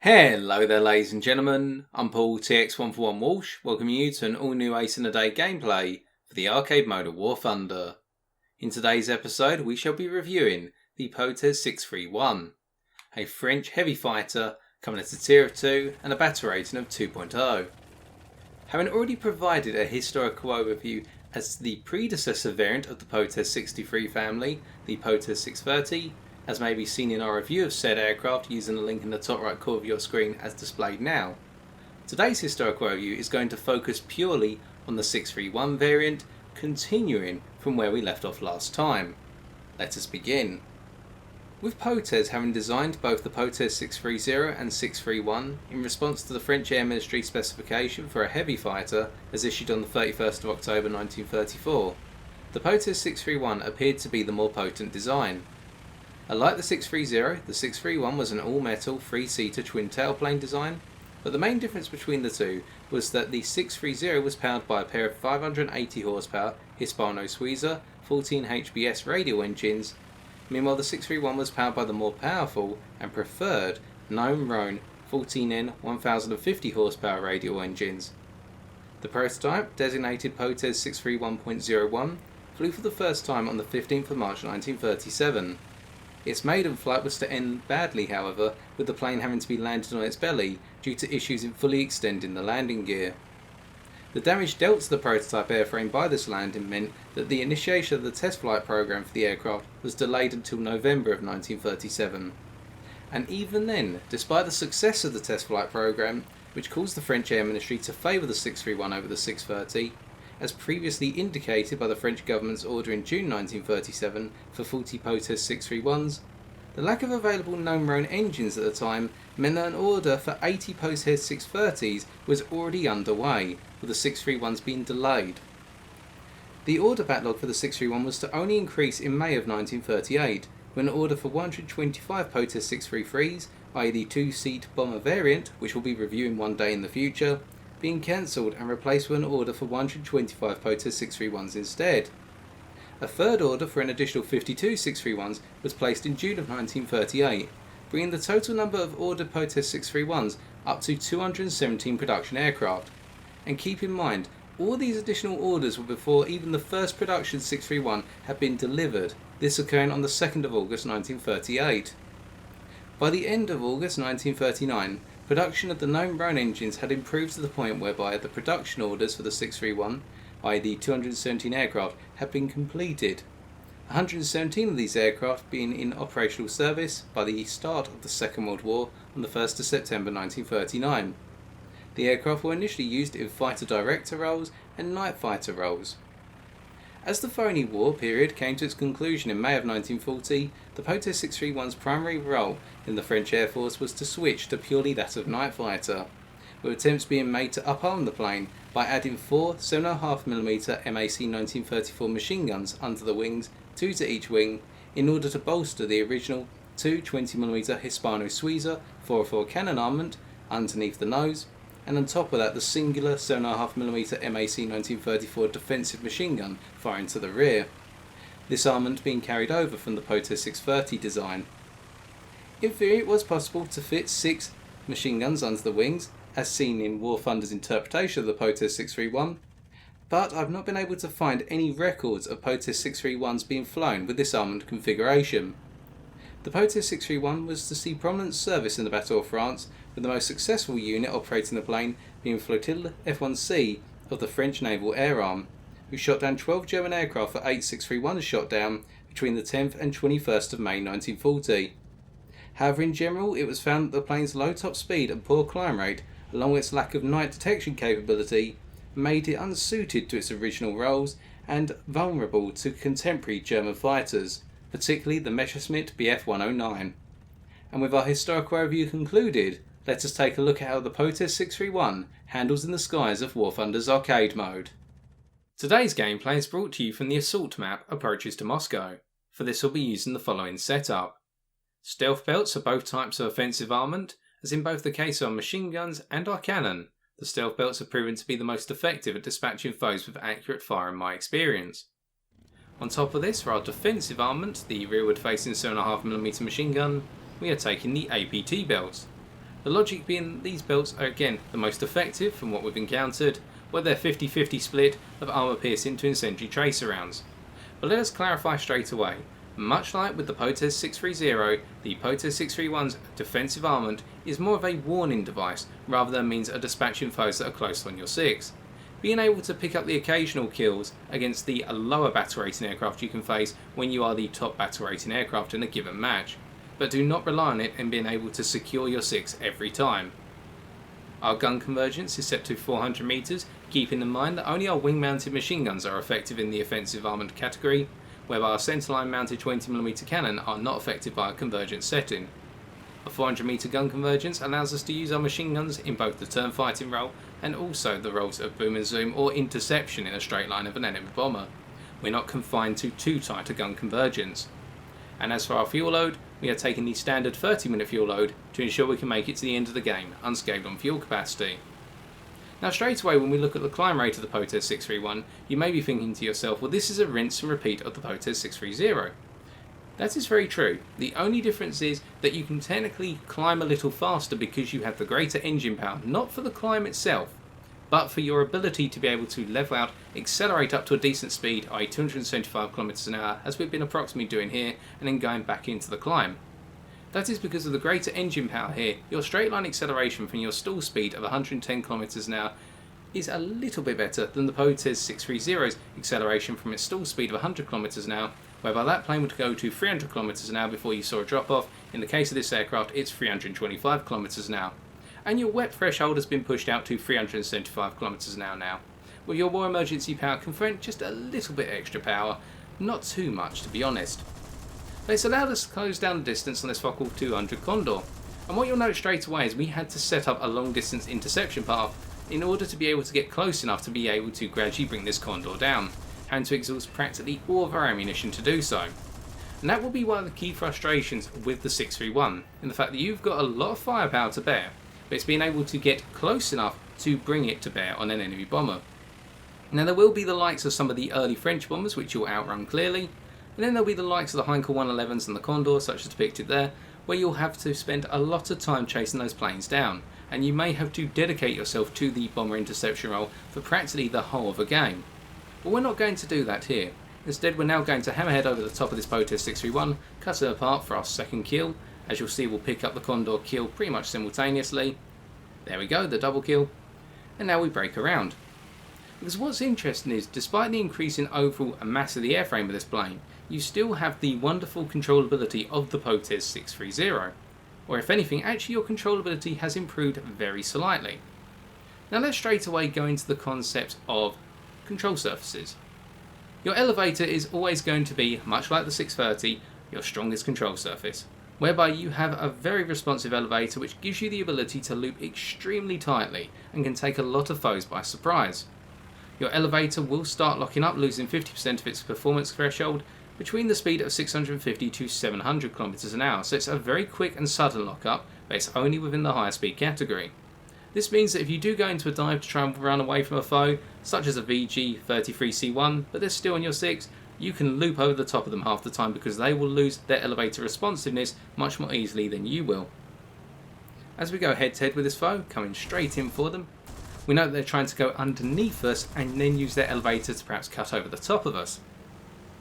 Hello there ladies and gentlemen, I'm Paul TX141 Walsh, welcoming you to an all new Ace in a Day gameplay for the arcade mode of War Thunder. In today's episode we shall be reviewing the Potez 631, a French heavy fighter coming at a tier of 2 and a battle rating of 2.0. Having already provided a historical overview as to the predecessor variant of the Potez 63 family, the Potez 630, as may be seen in our review of said aircraft using the link in the top right corner of your screen as displayed now. Today's historical overview is going to focus purely on the 631 variant, continuing from where we left off last time. Let us begin. With Potez having designed both the Potez 630 and 631 in response to the French Air Ministry specification for a heavy fighter as issued on the 31st of October 1934, the Potez 631 appeared to be the more potent design. Unlike the 630, the 631 was an all-metal, three-seater twin tailplane design, but the main difference between the two was that the 630 was powered by a pair of 580 horsepower Hispano-Suiza 14 HBS radial engines, meanwhile the 631 was powered by the more powerful and preferred Gnome-Rhone 14N 1050 horsepower radial engines. The prototype, designated Potez 631.01, flew for the first time on the 15th of March 1937. Its maiden flight was to end badly, however, with the plane having to be landed on its belly due to issues in fully extending the landing gear. The damage dealt to the prototype airframe by this landing meant that the initiation of the test flight program for the aircraft was delayed until November of 1937. And even then, despite the success of the test flight program, which caused the French Air Ministry to favour the 631 over the 630, as previously indicated by the French government's order in June 1937 for 40 Potez 631s, the lack of available Gnome-Rhone engines at the time meant that an order for 80 Potez 630s was already underway, with the 631s being delayed. The order backlog for the 631 was to only increase in May of 1938, when an order for 125 Potez 633s, i.e. the two-seat bomber variant, which we'll be reviewing one day in the future, being cancelled and replaced with an order for 125 Potez 631s instead. A third order for an additional 52 631s was placed in June of 1938, bringing the total number of ordered Potez 631s up to 217 production aircraft. And keep in mind, all these additional orders were before even the first production 631 had been delivered, this occurring on the 2nd of August 1938. By the end of August 1939, production of the Gnome-Rhone engines had improved to the point whereby the production orders for the 631, i.e. the 217 aircraft, had been completed. 117 of these aircraft being in operational service by the start of the Second World War on the 1st of September 1939. The aircraft were initially used in fighter director roles and night fighter roles. As the phony war period came to its conclusion in May of 1940, the Potez 631's primary role in the French Air Force was to switch to purely that of night fighter, with attempts being made to up-arm the plane by adding 4 7.5mm MAC 1934 machine guns under the wings, 2 to each wing, in order to bolster the original 2 20mm Hispano-Suiza 404 cannon armament underneath the nose, and on top of that the singular 7.5mm MAC 1934 defensive machine gun firing to the rear, this armament being carried over from the Potez 630 design. In theory it was possible to fit 6 machine guns under the wings, as seen in War Thunder's interpretation of the Potez 631, but I've not been able to find any records of Potez 631s being flown with this armament configuration. The Potez 631 was to see prominent service in the Battle of France, with the most successful unit operating the plane being Flotille F1C of the French Naval Air Arm, who shot down 12 German aircraft for 8 631s shot down between the 10th and 21st of May 1940. However, in general, it was found that the plane's low top speed and poor climb rate, along with its lack of night detection capability, made it unsuited to its original roles and vulnerable to contemporary German fighters, particularly the Messerschmitt Bf 109. And with our historical overview concluded, let us take a look at how the Potez 631 handles in the skies of War Thunder's arcade mode. Today's gameplay is brought to you from the assault map Approaches to Moscow. For this we'll be using the following setup. Stealth belts are both types of offensive armament, as in both the case of our machine guns and our cannon. The stealth belts have proven to be the most effective at dispatching foes with accurate fire in my experience. On top of this, for our defensive armament, the rearward facing 7.5mm machine gun, we are taking the APT belts. The logic being these belts are again the most effective from what we've encountered, where they're 50-50 split of armour piercing to incendiary tracer rounds. But let us clarify straight away. Much like with the Potez 630, the Potez 631's defensive armament is more of a warning device rather than means of dispatching foes that are close on your 6. Being able to pick up the occasional kills against the lower battle rating aircraft you can face when you are the top battle rating aircraft in a given match, but do not rely on it in being able to secure your 6 every time. Our gun convergence is set to 400 meters, keeping in mind that only our wing-mounted machine guns are effective in the offensive armament category, whereby our centerline mounted 20mm cannon are not affected by a convergence setting. A 400 meter gun convergence allows us to use our machine guns in both the turn fighting role and also the roles of boom and zoom or interception in a straight line of an enemy bomber. We're not confined to too tight a gun convergence. And as for our fuel load, we are taking the standard 30-minute fuel load to ensure we can make it to the end of the game unscathed on fuel capacity. Now straight away when we look at the climb rate of the Potez 631, you may be thinking to yourself, well, this is a rinse and repeat of the Potez 630. That is very true. The only difference is that you can technically climb a little faster because you have the greater engine power, not for the climb itself, but for your ability to be able to level out, accelerate up to a decent speed, i.e. 275 km an hour, as we've been approximately doing here, and then going back into the climb. That is because of the greater engine power here. Your straight line acceleration from your stall speed of 110 km an hour is a little bit better than the Potez 630's acceleration from its stall speed of 100 km an hour, whereby that plane would go to 300 km an hour before you saw a drop off. In the case of this aircraft, it's 325 km an hour. And your wet threshold has been pushed out to 375 km an hour now, with your more emergency power conferring just a little bit extra power, not too much to be honest. But it's allowed us to close down the distance on this Focke 200 Condor, and what you'll note straight away is we had to set up a long distance interception path in order to be able to get close enough to be able to gradually bring this Condor down, and to exhaust practically all of our ammunition to do so. And that will be one of the key frustrations with the 631, in the fact that you've got a lot of firepower to bear, but it's being able to get close enough to bring it to bear on an enemy bomber. Now there will be the likes of some of the early French bombers which you'll outrun clearly, and then there'll be the likes of the Heinkel 111s and the Condor, such as depicted there, where you'll have to spend a lot of time chasing those planes down, and you may have to dedicate yourself to the bomber interception role for practically the whole of a game. But we're not going to do that here. Instead, we're now going to hammerhead over the top of this Potez 631, cut it apart for our second kill. As you'll see, we'll pick up the Condor kill pretty much simultaneously. There we go, the double kill. And now we break around. Because what's interesting is, despite the increase in overall mass of the airframe of this plane, you still have the wonderful controllability of the Potez 630. Or if anything, actually your controllability has improved very slightly. Now let's straight away go into the concept of control surfaces. Your elevator is always going to be, much like the 630, your strongest control surface, whereby you have a very responsive elevator which gives you the ability to loop extremely tightly and can take a lot of foes by surprise. Your elevator will start locking up, losing 50% of its performance threshold between the speed of 650 to 700 km an hour, so it's a very quick and sudden lockup, but it's only within the higher speed category. This means that if you do go into a dive to try and run away from a foe, such as a VG-33C1, but they're still on your 6, you can loop over the top of them half the time because they will lose their elevator responsiveness much more easily than you will. As we go head to head with this foe, coming straight in for them, we know that they're trying to go underneath us and then use their elevator to perhaps cut over the top of us.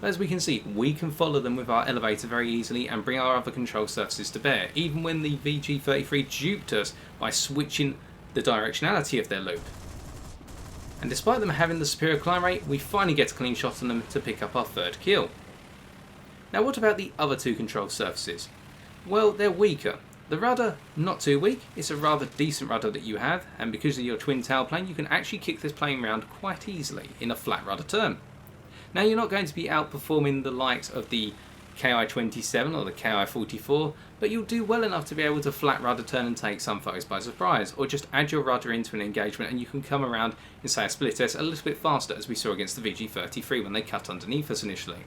As we can see, we can follow them with our elevator very easily and bring our other control surfaces to bear, even when the VG-33 duped us by switching the directionality of their loop. And despite them having the superior climb rate, we finally get a clean shot on them to pick up our third kill. Now what about the other two control surfaces? Well, they're weaker. The rudder, not too weak, it's a rather decent rudder that you have, and because of your twin tail plane you can actually kick this plane round quite easily in a flat rudder turn. Now you're not going to be outperforming the likes of the KI-27 or the KI-44, but you'll do well enough to be able to flat rudder turn and take some foes by surprise, or just add your rudder into an engagement and you can come around in, say, a split S a little bit faster, as we saw against the VG-33 when they cut underneath us initially.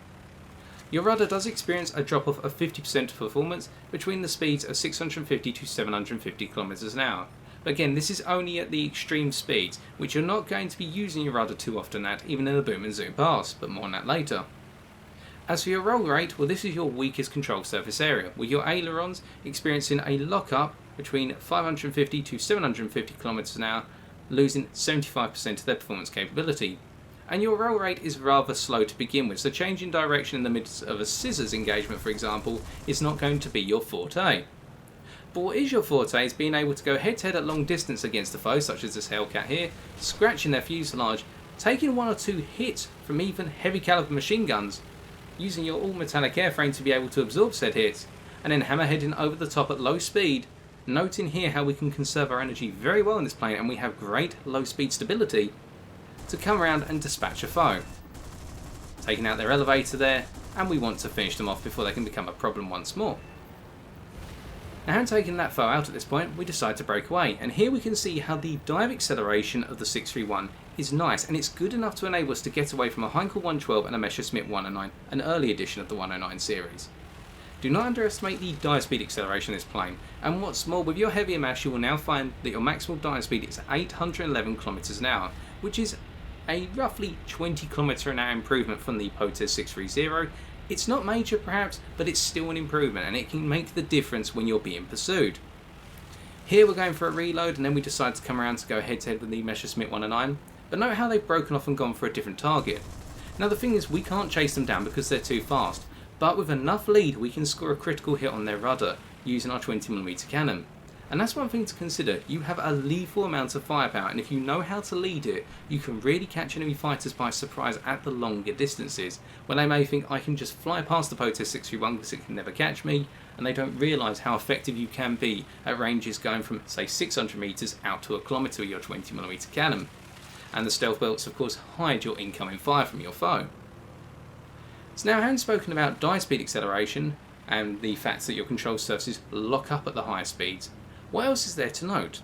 Your rudder does experience a drop off of 50% performance between the speeds of 650 to 750 km an hour. But again, this is only at the extreme speeds, which you're not going to be using your rudder too often at, even in a boom and zoom pass, but more on that later. As for your roll rate, well, this is your weakest control surface area, with your ailerons experiencing a lock-up between 550 to 750 km an hour, losing 75% of their performance capability. And your roll rate is rather slow to begin with, so changing direction in the midst of a scissors engagement, for example, is not going to be your forte. But what is your forte is being able to go head to head at long distance against a foe, such as this Hellcat here, scratching their fuselage, taking 1 or 2 hits from even heavy caliber machine guns, using your all metallic airframe to be able to absorb said hits, and then hammerheading over the top at low speed, noting here how we can conserve our energy very well in this plane and we have great low speed stability, to come around and dispatch a foe. Taking out their elevator there, and we want to finish them off before they can become a problem once more. Now, having taken that foe out at this point, we decide to break away, and here we can see how the dive acceleration of the 631 is nice, and it's good enough to enable us to get away from a Heinkel 112 and a Messerschmitt 109, an early edition of the 109 series. Do not underestimate the dive speed acceleration of this plane, and what's more, with your heavier mass you will now find that your maximal dive speed is 811 km an hour, which is a roughly 20 km an hour improvement from the Potez 630. It's not major perhaps, but it's still an improvement, and it can make the difference when you're being pursued. Here we're going for a reload, and then we decide to come around to go head to head with the Messerschmitt 109, but note how they've broken off and gone for a different target. Now the thing is, we can't chase them down because they're too fast, but with enough lead we can score a critical hit on their rudder using our 20mm cannon. And that's one thing to consider, you have a lethal amount of firepower, and if you know how to lead it, you can really catch enemy fighters by surprise at the longer distances, when they may think I can just fly past the Potez 631 because it can never catch me, and they don't realise how effective you can be at ranges going from say 600 metres out to a kilometre with your 20mm cannon. And the stealth belts of course hide your incoming fire from your foe. So now, having spoken about dive speed acceleration and the fact that your control surfaces lock up at the higher speeds, what else is there to note?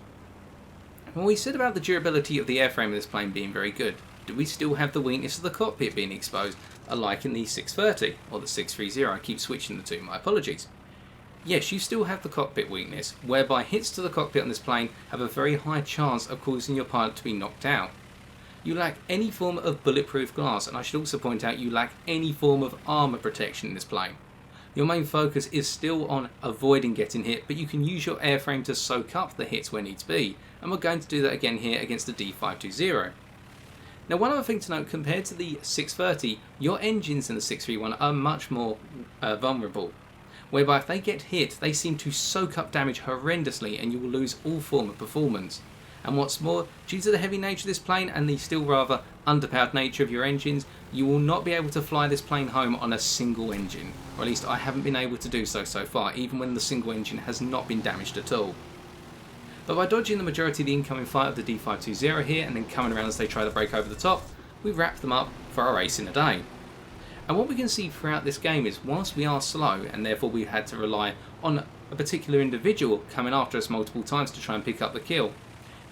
Well, we said about the durability of the airframe of this plane being very good. Do we still have the weakness of the cockpit being exposed, alike in the 630 or the 630? I keep switching the two, my apologies. Yes, you still have the cockpit weakness, whereby hits to the cockpit on this plane have a very high chance of causing your pilot to be knocked out. You lack any form of bulletproof glass, and I should also point out you lack any form of armour protection in this plane. Your main focus is still on avoiding getting hit, but you can use your airframe to soak up the hits where needs be, and we're going to do that again here against the D520. Now, one other thing to note, compared to the 630, your engines in the 631 are much more vulnerable, whereby if they get hit, they seem to soak up damage horrendously and you will lose all form of performance. And what's more, due to the heavy nature of this plane and the still rather underpowered nature of your engines, you will not be able to fly this plane home on a single engine, or at least I haven't been able to do so far, even when the single engine has not been damaged at all. But by dodging the majority of the incoming fire of the D520 here and then coming around as they try to break over the top, we wrap them up for our ace in a day. And what we can see throughout this game is, whilst we are slow and therefore we've had to rely on a particular individual coming after us multiple times to try and pick up the kill,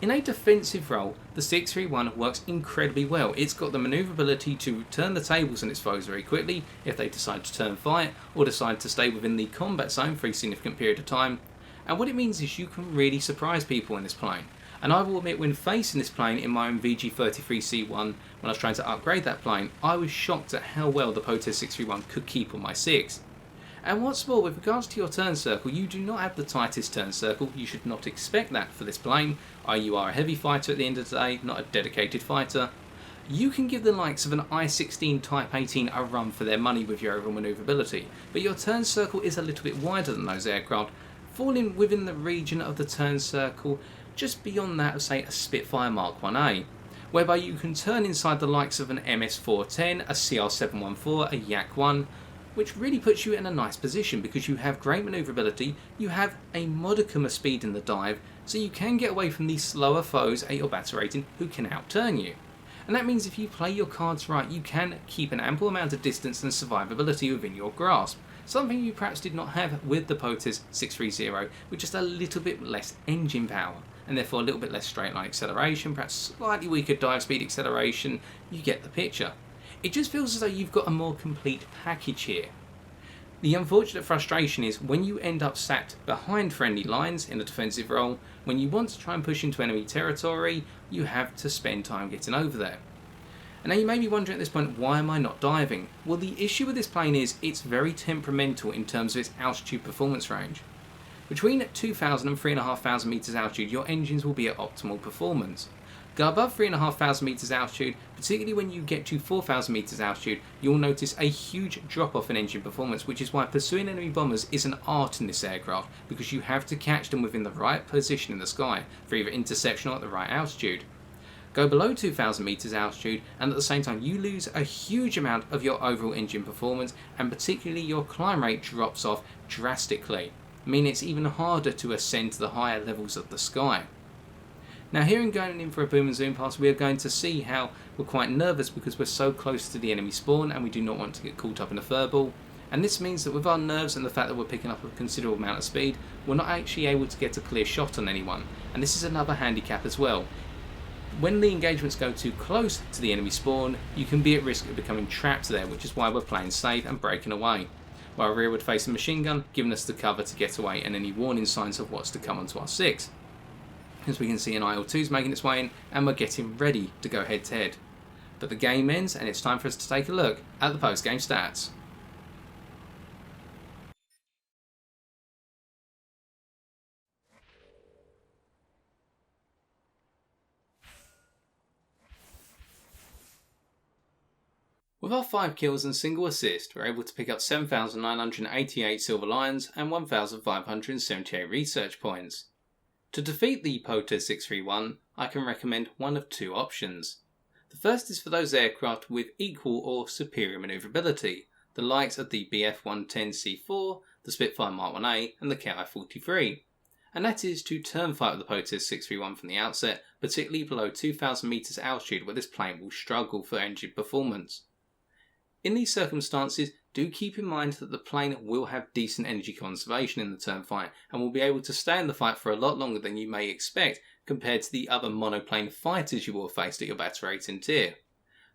in a defensive role, the 631 works incredibly well. It's got the manoeuvrability to turn the tables on its foes very quickly if they decide to turn fight or decide to stay within the combat zone for a significant period of time. And what it means is you can really surprise people in this plane. And I will admit, when facing this plane in my own VG33C1, when I was trying to upgrade that plane, I was shocked at how well the Potez 631 could keep on my 6. And what's more, with regards to your turn circle, you do not have the tightest turn circle. You should not expect that for this plane. You are a heavy fighter at the end of the day, not a dedicated fighter. You can give the likes of an I-16 Type 18 a run for their money with your overall manoeuvrability, but your turn circle is a little bit wider than those aircraft, falling within the region of the turn circle just beyond that of, say, a Spitfire Mark 1A, whereby you can turn inside the likes of an MS-410, a CR-714, a Yak-1, which really puts you in a nice position because you have great manoeuvrability, you have a modicum of speed in the dive, so you can get away from these slower foes at your battle rating who can outturn you. And that means if you play your cards right, you can keep an ample amount of distance and survivability within your grasp, something you perhaps did not have with the Potez 630, with just a little bit less engine power, and therefore a little bit less straight line acceleration, perhaps slightly weaker dive speed acceleration. You get the picture. It just feels as though you've got a more complete package here. The unfortunate frustration is when you end up sat behind friendly lines in a defensive role, when you want to try and push into enemy territory, you have to spend time getting over there. And now you may be wondering at this point, why am I not diving? Well, the issue with this plane is it's very temperamental in terms of its altitude performance range. Between 2,000 and 3,500 metres altitude, your engines will be at optimal performance. Go above 3,500 metres altitude, particularly when you get to 4,000 metres altitude, you'll notice a huge drop off in engine performance, which is why pursuing enemy bombers is an art in this aircraft, because you have to catch them within the right position in the sky for either interception or at the right altitude. Go below 2,000 metres altitude and at the same time you lose a huge amount of your overall engine performance, and particularly your climb rate drops off drastically, meaning it's even harder to ascend to the higher levels of the sky. Now here in going in for a boom and zoom pass, we are going to see how we're quite nervous because we're so close to the enemy spawn and we do not want to get caught up in a furball. And this means that with our nerves and the fact that we're picking up a considerable amount of speed, we're not actually able to get a clear shot on anyone. And this is another handicap as well. When the engagements go too close to the enemy spawn, you can be at risk of becoming trapped there, which is why we're playing safe and breaking away. While rearward facing machine gun, giving us the cover to get away and any warning signs of what's to come onto our 6. As we can see, an IL-2 is making its way in and we're getting ready to go head to head. But the game ends and it's time for us to take a look at the post-game stats. With our 5 kills and single assist, we're able to pick up 7,988 silver lions and 1,578 research points. To defeat the Potez 631, I can recommend one of two options. The first is for those aircraft with equal or superior manoeuvrability, the likes of the Bf-110C4, the Spitfire Mark 1A and the Ki-43. And that is to turn fight with the Potez 631 from the outset, particularly below 2,000 metres altitude where this plane will struggle for engine performance. In these circumstances, do keep in mind that the plane will have decent energy conservation in the turn fight and will be able to stay in the fight for a lot longer than you may expect compared to the other monoplane fighters you will have faced at your battle rating tier.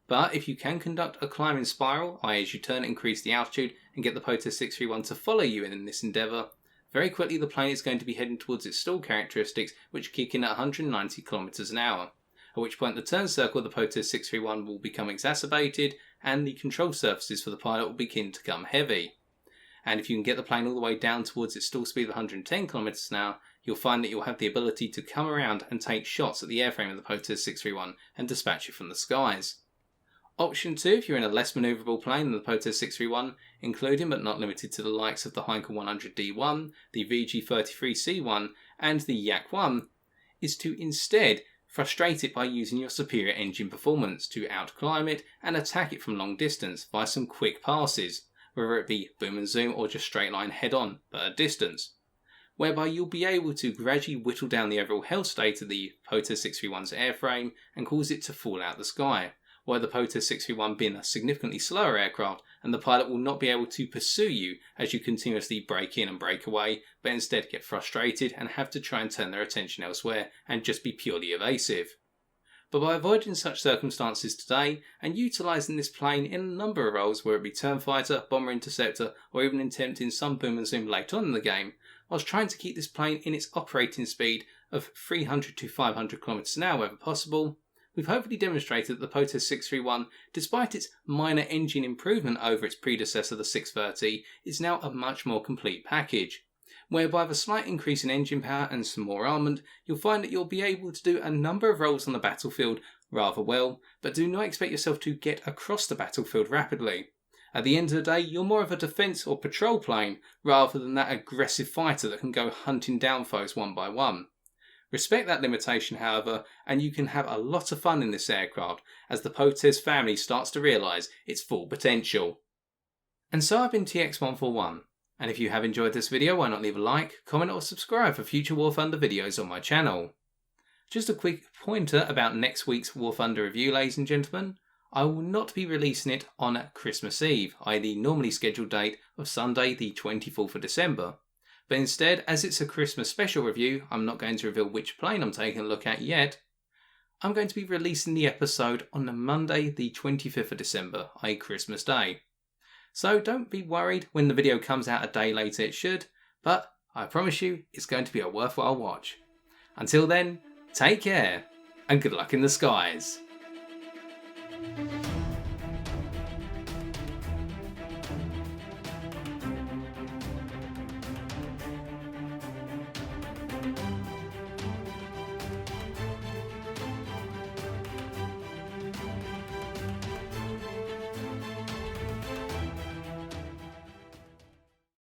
But if you can conduct a climbing spiral, i.e. as you turn increase the altitude and get the Potez 631 to follow you in this endeavour, very quickly the plane is going to be heading towards its stall characteristics, which kick in at 190 km an hour. At which point the turn circle of the Potez 631 will become exacerbated and the control surfaces for the pilot will begin to become heavy. And if you can get the plane all the way down towards its stall speed of 110 km an hour, you'll find that you'll have the ability to come around and take shots at the airframe of the Potez 631 and dispatch it from the skies. Option 2, if you're in a less manoeuvrable plane than the Potez 631, including but not limited to the likes of the Heinkel 100D1, the VG33C1 and the Yak-1, is to instead frustrate it by using your superior engine performance to outclimb it and attack it from long distance via some quick passes, whether it be boom and zoom or just straight line head on but at distance, whereby you'll be able to gradually whittle down the overall health state of the Potez 631's airframe and cause it to fall out the sky, while the Potez 631 being a significantly slower aircraft and the pilot will not be able to pursue you as you continuously break in and break away, but instead get frustrated and have to try and turn their attention elsewhere and just be purely evasive. But by avoiding such circumstances today and utilising this plane in a number of roles, whether it be turn fighter, bomber interceptor or even attempting some boom and zoom later on in the game, I was trying to keep this plane in its operating speed of 300 to 500 km an hour wherever possible. We've hopefully demonstrated that the Potez 631, despite its minor engine improvement over its predecessor the 630, is now a much more complete package, whereby with a slight increase in engine power and some more armament, you'll find that you'll be able to do a number of roles on the battlefield rather well, but do not expect yourself to get across the battlefield rapidly. At the end of the day, you're more of a defence or patrol plane rather than that aggressive fighter that can go hunting down foes one by one. Respect that limitation, however, and you can have a lot of fun in this aircraft as the Potez family starts to realise its full potential. And so I've been TX141, and if you have enjoyed this video, why not leave a like, comment or subscribe for future War Thunder videos on my channel. Just a quick pointer about next week's War Thunder review, ladies and gentlemen. I will not be releasing it on Christmas Eve, i.e. the normally scheduled date of Sunday the 24th of December. But instead, as it's a Christmas special review, I'm not going to reveal which plane I'm taking a look at yet. I'm going to be releasing the episode on the Monday the 25th of December, i.e. Christmas Day. So don't be worried when the video comes out a day later, it should, but I promise you it's going to be a worthwhile watch. Until then, take care and good luck in the skies.